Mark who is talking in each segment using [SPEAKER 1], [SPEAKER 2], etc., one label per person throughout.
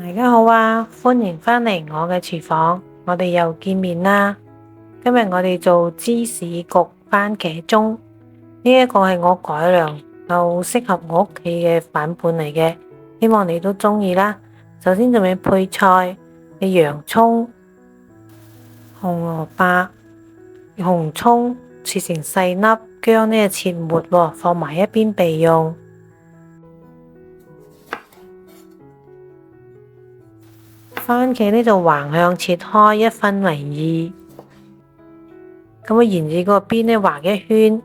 [SPEAKER 1] 大家好啊，歡迎返嚟我嘅廚房，我哋又見面啦。今日我哋做芝士焗番茄鐘，呢一個係我改良又適合我屋企嘅版本嚟嘅，希望你都中意啦。首先準備配菜嘅洋蔥、紅蘿蔔、紅蔥切成細粒，薑呢切末，放埋一邊備用。番茄呢就橫向切開1分為2，咁我沿住嗰個邊呢畫一圈，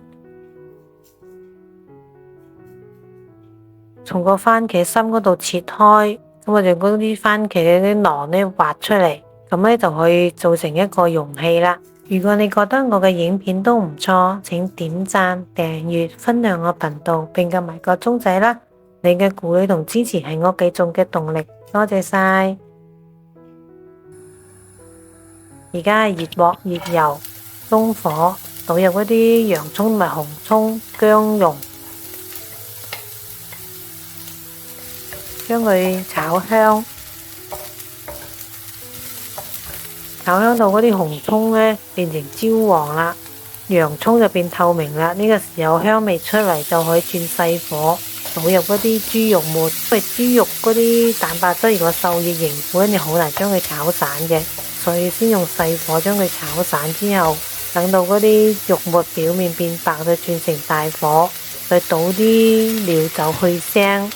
[SPEAKER 1] 從個番茄心嗰度切開，咁我就嗰啲番茄啲囊呢挖出嚟，咁呢就可以做成一個容器啦。如果你覺得我嘅影片都唔錯，請點讚、訂閱、分享我頻道，並撳埋個鐘仔啦！你嘅鼓勵同支持係我繼續嘅動力，多謝晒！而家係熱鑊熱油，中火倒入嗰啲洋蔥同埋紅蔥、薑蓉，將佢炒香。炒香到嗰啲紅蔥呢變成焦黃啦，洋蔥就變透明啦。呢個時候香味出嚟，就可以轉細火，倒入嗰啲豬肉末。因為豬肉嗰啲蛋白質如果受熱凝固，你好難將佢炒散嘅，所以先用細火將佢炒散之後，等到嗰啲肉末表面變白，就轉成大火，再倒啲料酒去腥。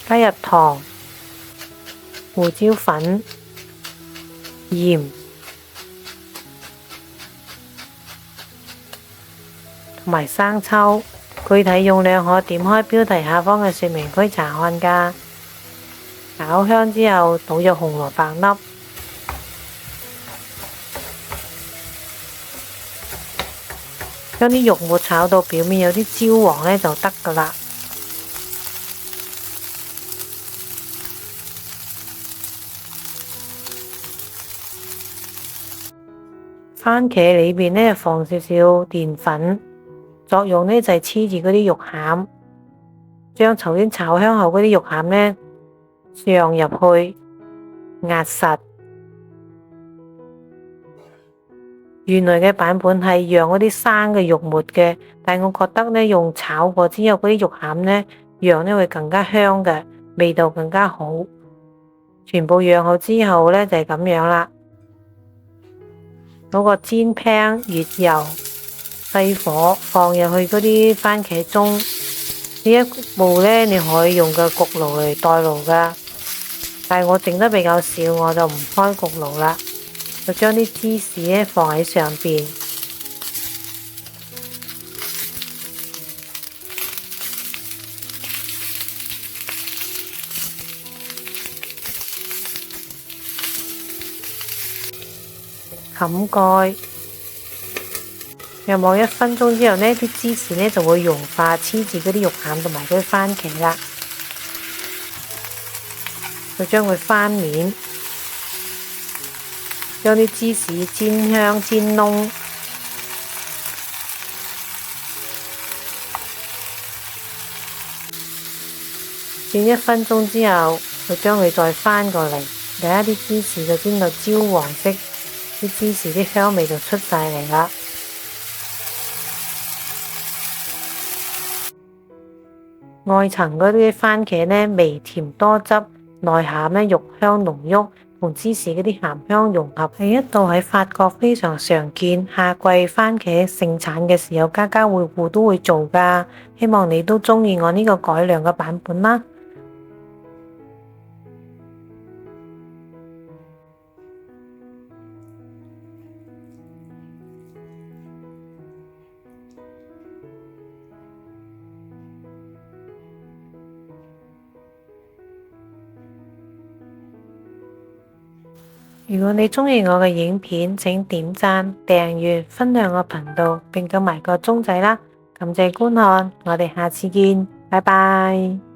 [SPEAKER 1] 加入糖、胡椒粉、鹽同埋生抽，具體用量可點開標題下方嘅說明區查看㗎。炒香之後，倒入紅蘿蔔粒，將啲肉末炒到表面有啲焦黃呢就得㗎啦。番茄裏邊呢放少少澱粉，作用呢就係黐住嗰啲肉餡，將頭先炒香後嗰啲肉餡呢上入去壓實。原來嘅版本係讓嗰啲生嘅肉末嘅，但我覺得呢用炒過之後嗰啲肉餡呢讓呢會更加香嘅，味道更加好。全部讓好之後呢就係咁樣啦。攞個煎 pan 熱油，細火放入去嗰啲番茄鐘。呢一步呢，你可以用個焗爐嚟代爐噶，但係我整得比較少，我就唔開焗爐啦。就將啲芝士呢放喺上邊，冚蓋，約莫1分鐘之後呢，啲芝士呢就會融化，黐住嗰啲肉餡同埋嗰啲番茄啦。就將佢翻面，將啲芝士煎香煎燶，煎1分鐘之後，就將佢再翻過嚟，第一啲芝士就煎到焦黃色。啲芝士啲香味就出晒嚟啦。外層嗰啲番茄呢，微甜多汁，內餡呢肉香濃郁，同芝士嗰啲鹹香融合，係一道喺法國非常常見。夏季番茄盛產嘅時候，家家戶戶都會做㗎。希望你都中意我呢個改良嘅版本啦。如果你鍾意我嘅影片，請點讚、訂閱、分享我頻道，並撳埋個鐘仔啦！感謝觀看，我哋下次見，拜拜。